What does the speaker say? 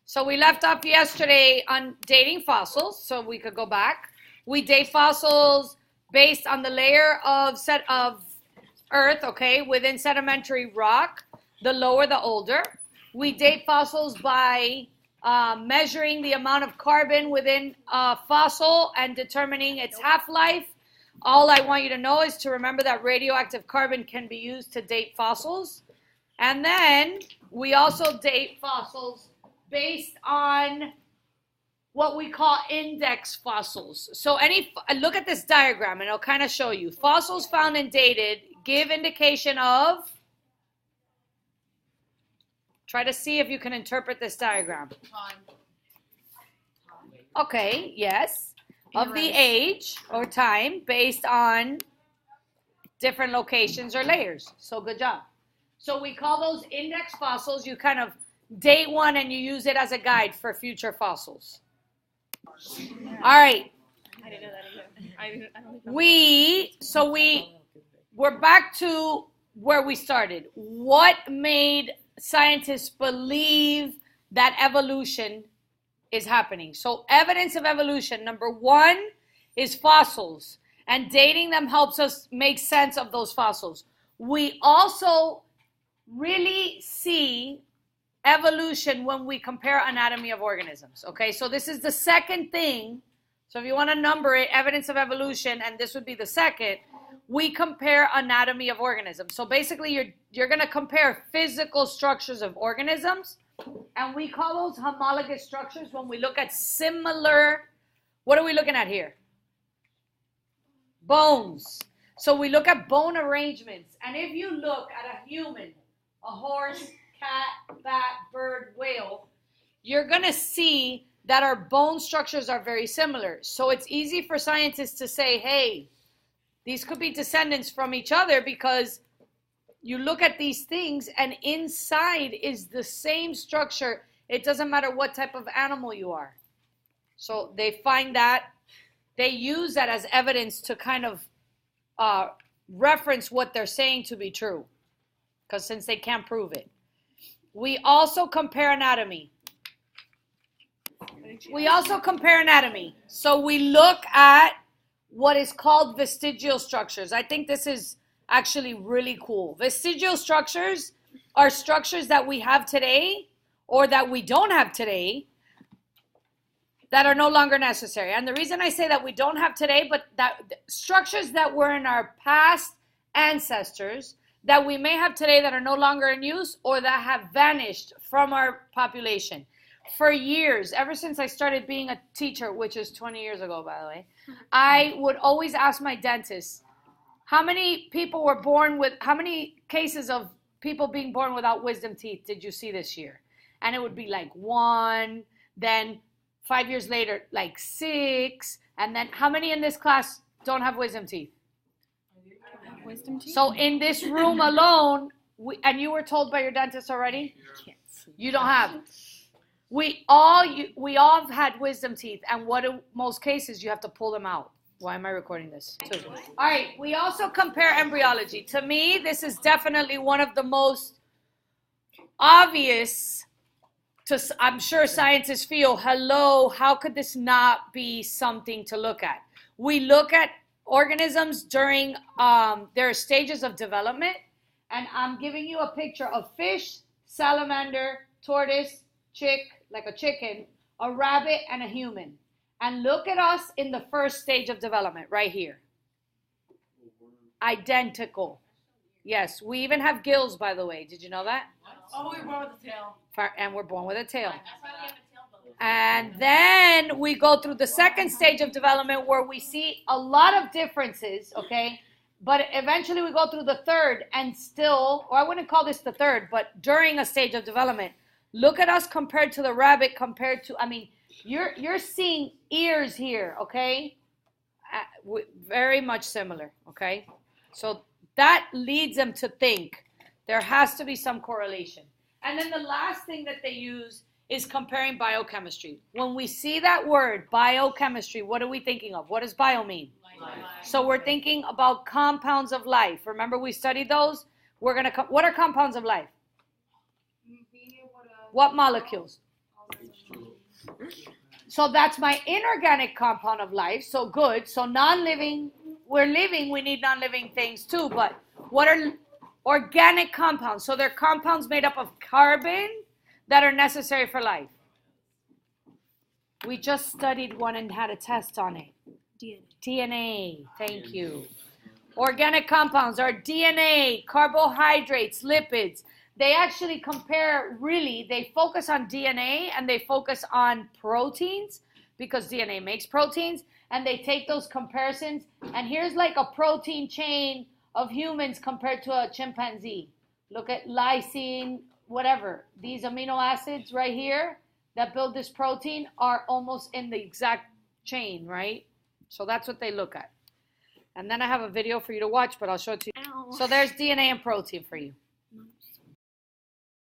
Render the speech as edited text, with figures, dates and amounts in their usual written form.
So we left off yesterday on dating fossils, so we could go back. We date fossils based on the layer of earth, okay, within sedimentary rock. The lower, the older. We date fossils by measuring the amount of carbon within a fossil and determining its half-life. All I want you to know is to remember that radioactive carbon can be used to date fossils. And then we also date fossils based on what we call index fossils. So look at this diagram and it'll kind of show you. Fossils found and dated give indication of, try to see if you can interpret this diagram. Time. Okay, yes. Of the age or time based on different locations or layers. So good job. So we call those index fossils. You kind of date one and you use it as a guide for future fossils. All right. I didn't know that either. I don't We're back to where we started. What made scientists believe that evolution is happening? So evidence of evolution, number one, is fossils. And dating them helps us make sense of those fossils. We also really see evolution when we compare anatomy of organisms. Okay, so this is the second thing. So if you want to number it, evidence of evolution, and this would be the second, we compare anatomy of organisms. So basically you're going to compare physical structures of organisms, and we call those homologous structures when we look at similar, what are we looking at here? Bones. So we look at bone arrangements, and if you look at a human, a horse, cat, bat, bird, whale, you're going to see that our bone structures are very similar. So it's easy for scientists to say, hey, these could be descendants from each other because you look at these things and inside is the same structure. It doesn't matter what type of animal you are. So they find that, they use that as evidence to kind of reference what they're saying to be true, because since they can't prove it. We also compare anatomy. So we look at what is called vestigial structures. I think this is actually really cool. Vestigial structures are structures that we have today or that we don't have today that are no longer necessary. And the reason I say that we don't have today, but that structures that were in our past ancestors that we may have today that are no longer in use or that have vanished from our population. For years, ever since I started being a teacher, which is 20 years ago, by the way, I would always ask my dentist, how many cases of people being born without wisdom teeth did you see this year? And it would be like 1, then 5 years later, like 6, and then how many in this class don't have wisdom teeth? Wisdom teeth? So in this room alone, and you were told by your dentist already? You don't have. We all have had wisdom teeth, and what in most cases you have to pull them out. Why am I recording this? All right, we also compare embryology. To me, this is definitely one of the most obvious, I'm sure scientists feel, hello, how could this not be something to look at? We look at organisms during their stages of development, and I'm giving you a picture of fish, salamander, tortoise, like a chicken, a rabbit, and a human. And look at us in the first stage of development, right here. Identical. Yes, we even have gills, by the way. Did you know that? Oh, we're born with a tail. And we're born with a tail. That's why we have a tail bone. And then we go through the second stage of development where we see a lot of differences, okay? But eventually we go through the third and still, or I wouldn't call this the third, but during a stage of development, look at us compared to the rabbit, compared to, you're seeing ears here, okay? Very much similar, okay? So that leads them to think there has to be some correlation. And then the last thing that they use is comparing biochemistry. When we see that word, biochemistry, what are we thinking of? What does bio mean? Life. So we're thinking about compounds of life. Remember we studied those? What are compounds of life? What molecules? So that's my inorganic compound of life. So good. So non-living, we're living, we need non-living things too. But what are organic compounds? So they're compounds made up of carbon that are necessary for life. We just studied one and had a test on it. DNA. Thank you. Organic compounds are DNA, carbohydrates, lipids. They actually compare, really, they focus on DNA and they focus on proteins because DNA makes proteins, and they take those comparisons, and here's like a protein chain of humans compared to a chimpanzee. Look at lysine, whatever. These amino acids right here that build this protein are almost in the exact chain, right? So that's what they look at. And then I have a video for you to watch, but I'll show it to you. Ow. So there's DNA and protein for you.